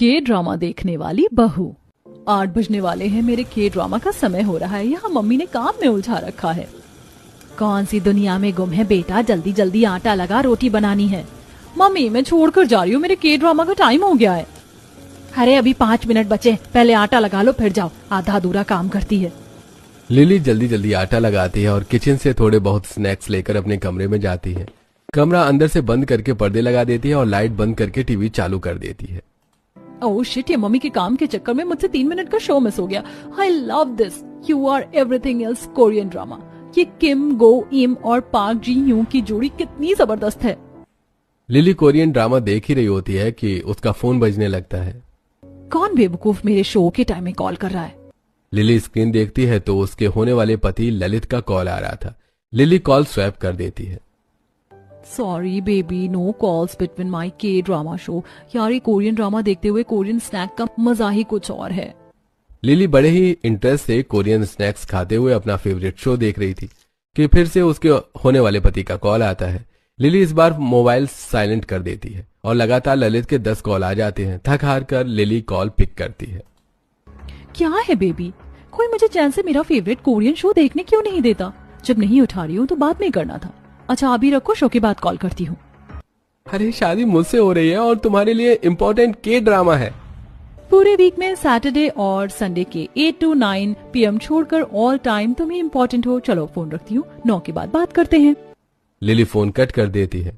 के ड्रामा देखने वाली बहू। 8 बजने वाले हैं, मेरे के ड्रामा का समय हो रहा है। यहाँ मम्मी ने काम में उलझा रखा है। कौन सी दुनिया में गुम है बेटा, जल्दी जल्दी आटा लगा, रोटी बनानी है। मम्मी मैं छोड़कर जा रही हूँ, मेरे के ड्रामा का टाइम हो गया है। अरे अभी 5 मिनट बचे, पहले आटा लगा लो फिर जाओ, आधा अधूरा काम करती है। लिली जल्दी जल्दी आटा लगाती है और किचन से थोड़े बहुत स्नैक्स लेकर अपने कमरे में जाती है। कमरा अंदर से बंद करके पर्दे लगा देती है और लाइट बंद करके टीवी चालू कर देती है। ओह शिट, ये मम्मी के काम के चक्कर में मुझसे 3 मिनट का शो मिस हो गया। I love this, you are everything else Korean drama. ये किम गो इम और पार्क जी ह्यू की जोड़ी कितनी जबरदस्त है। लिली कोरियन ड्रामा देख ही रही होती है कि उसका फोन बजने लगता है। कौन बेवकूफ मेरे शो के टाइम में कॉल कर रहा है। लिली स्क्रीन देखती है तो उसके होने वाले पति ललित का कॉल आ रहा था। लिली कॉल स्वैप कर देती है। Sorry baby, no calls between my K drama show. यार ये कोरियन ड्रामा देखते हुए कोरियन स्नैक का मजा ही कुछ और है। लिली बड़े ही इंटरेस्ट से कोरियन स्नैक्स खाते हुए अपना फेवरेट शो देख रही थी कि फिर से उसके होने वाले पति का कॉल आता है। लिली इस बार मोबाइल साइलेंट कर देती है और लगातार ललित के 10 कॉल आ जाते हैं। थक हार कर लिली कॉल पिक करती है। क्या है बेबी, कोई मुझे चैन से मेरा फेवरेट कोरियन शो देखने क्यों नहीं देता। जब नहीं उठा रही हूँ तो बाद में करना था। अच्छा अभी रखो, शो के बाद कॉल करती हूँ। अरे शादी मुझसे हो रही है और तुम्हारे लिए इम्पोर्टेंट के ड्रामा है। पूरे वीक में सैटरडे और संडे के 8 to 9 PM छोड़कर ऑल टाइम तुम ही इम्पोर्टेंट हो। चलो फोन रखती हूँ, 9 के बाद बात करते हैं। लिली फोन कट कर देती है।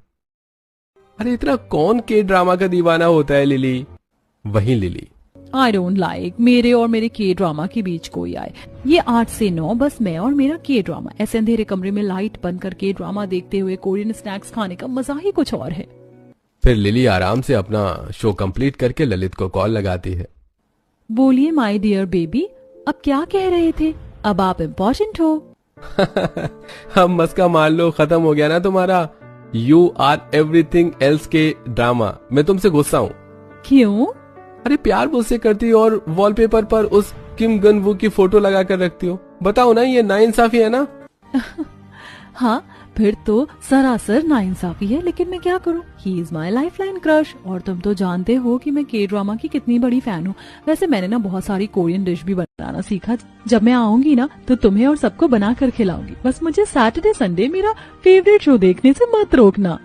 अरे इतना कौन के ड्रामा का दीवाना होता है लिली। वही लिली। आई डोंट लाइक मेरे और मेरे के ड्रामा के बीच कोई आए। ये 8 से 9 बस मैं और मेरा के ड्रामा। ऐसे अंधेरे कमरे में लाइट बंद करके ड्रामा देखते हुए कोरियन स्नैक्स खाने का मजा ही कुछ और है। फिर लिली आराम से अपना शो कंप्लीट करके ललित को कॉल लगाती है। बोलिए माय डियर बेबी, अब क्या कह रहे थे। अब आप इम्पोर्टेंट हो। हम मस्का मार लो, खत्म हो गया ना तुम्हारा यू आर एवरीथिंग एल्स के ड्रामा। मैं तुमसे गुस्सा हूँ। क्यों? अरे प्यार मुझसे करती हो और वॉलपेपर पर उस किम गन वू की फोटो लगा कर रखती हो। बताओ ना, ये नाइंसाफी है ना। हाँ फिर तो सरासर नाइंसाफी है, लेकिन मैं क्या करूँ, he is my lifeline crush. और तुम तो जानते हो कि मैं के ड्रामा की कितनी बड़ी फैन हूँ। वैसे मैंने ना बहुत सारी कोरियन डिश भी बनाना सीखा। जब मैं आऊंगी ना तो तुम्हें और सबको बना कर खिलाऊंगी। बस मुझे सैटरडे संडे मेरा फेवरेट शो देखने से मत रोकना।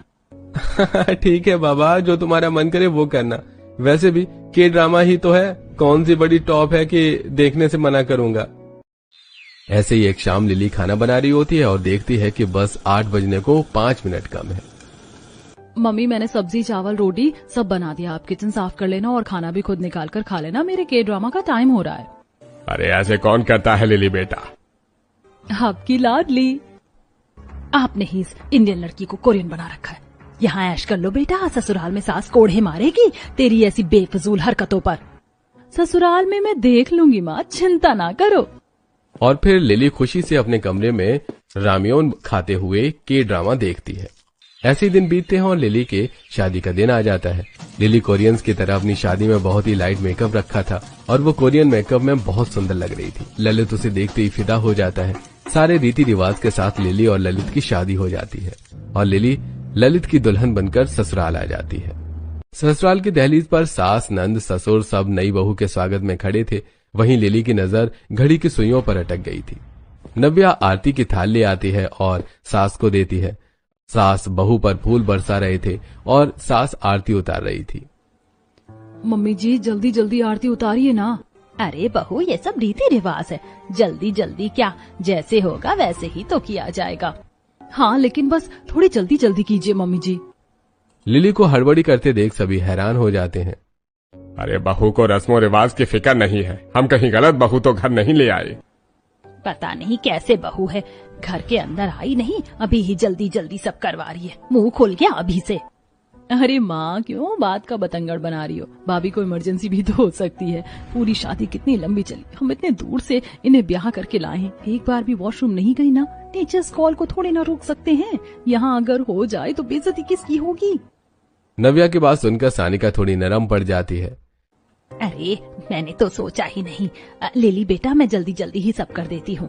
ठीक है बाबा, जो तुम्हारा मन करे वो करना। वैसे भी के ड्रामा ही तो है, कौन सी बड़ी टॉप है कि देखने से मना करूंगा। ऐसे ही एक शाम लिली खाना बना रही होती है और देखती है कि बस 8 बजने को 5 मिनट कम है। मम्मी मैंने सब्जी चावल रोटी सब बना दिया, आप किचन साफ कर लेना और खाना भी खुद निकाल कर खा लेना, मेरे के ड्रामा का टाइम हो रहा है। अरे ऐसे कौन करता है लिली बेटा। आपकी लाडली। आपने ही इस इंडियन लड़की को कोरियन बना रखा है। यहाँ ऐश कर लो बेटा, ससुराल में सास कोढ़े मारेगी तेरी ऐसी बेफजूल हरकतों पर। ससुराल में मैं देख लूंगी माँ, चिंता ना करो। और फिर लिली खुशी से अपने कमरे में रामियोन खाते हुए के ड्रामा देखती है। ऐसे ही दिन बीतते हैं और लिली के शादी का दिन आ जाता है। लिली कोरियंस की तरह अपनी शादी में बहुत ही लाइट मेकअप रखा था और वो कोरियन मेकअप में बहुत सुंदर लग रही थी। ललित उसे देखते ही फिदा हो जाता है। सारे रीति रिवाज के साथ लिली और ललित की शादी हो जाती है और लिली ललित की दुल्हन बनकर ससुराल आ जाती है। ससुराल की दहलीज पर सास नंद ससुर सब नई बहू के स्वागत में खड़े थे। वहीं लिली की नजर घड़ी की सुइयों पर अटक गई थी। नव्या आरती की थाल ले आती है और सास को देती है। सास बहू पर फूल बरसा रहे थे और सास आरती उतार रही थी। मम्मी जी जल्दी जल्दी आरती उतारिए ना। अरे बहू ये सब रीति रिवाज है, जल्दी जल्दी क्या, जैसे होगा वैसे ही तो किया जाएगा। हाँ लेकिन बस थोड़ी जल्दी जल्दी कीजिए मम्मी जी। लिली को हड़बड़ी करते देख सभी हैरान हो जाते हैं। अरे बहू को रस्मों रिवाज की फिक्र नहीं है, हम कहीं गलत बहू तो घर नहीं ले आए। पता नहीं कैसे बहू है, घर के अंदर आई नहीं, अभी ही जल्दी जल्दी सब करवा रही है। मुंह खुल गया अभी से। अरे माँ क्यों बात का बतंगड़ बना रही हो। भाभी को इमरजेंसी भी तो हो सकती है। पूरी शादी कितनी लंबी चली, हम इतने दूर से इन्हें ब्याह करके लाए हैं। एक बार भी वॉशरूम नहीं गई ना। टीचर्स कॉल को थोड़ी ना रोक सकते हैं। यहाँ अगर हो जाए तो बेइज्जती किसकी होगी। नव्या की बात सुनकर सानिका थोड़ी नरम पड़ जाती है। अरे मैंने तो सोचा ही नहीं। लिली बेटा मैं जल्दी जल्दी ही सब कर देती हूँ।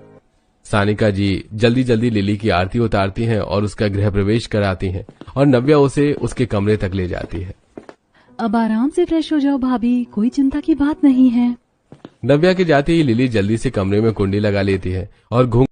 सानिका जी जल्दी जल्दी लिली की आरती उतारती हैं और उसका गृह प्रवेश कराती हैं और नव्या उसे उसके कमरे तक ले जाती है। अब आराम से फ्रेश हो जाओ भाभी, कोई चिंता की बात नहीं है। नव्या के जाते ही लिली जल्दी से कमरे में कुंडी लगा लेती है और घूम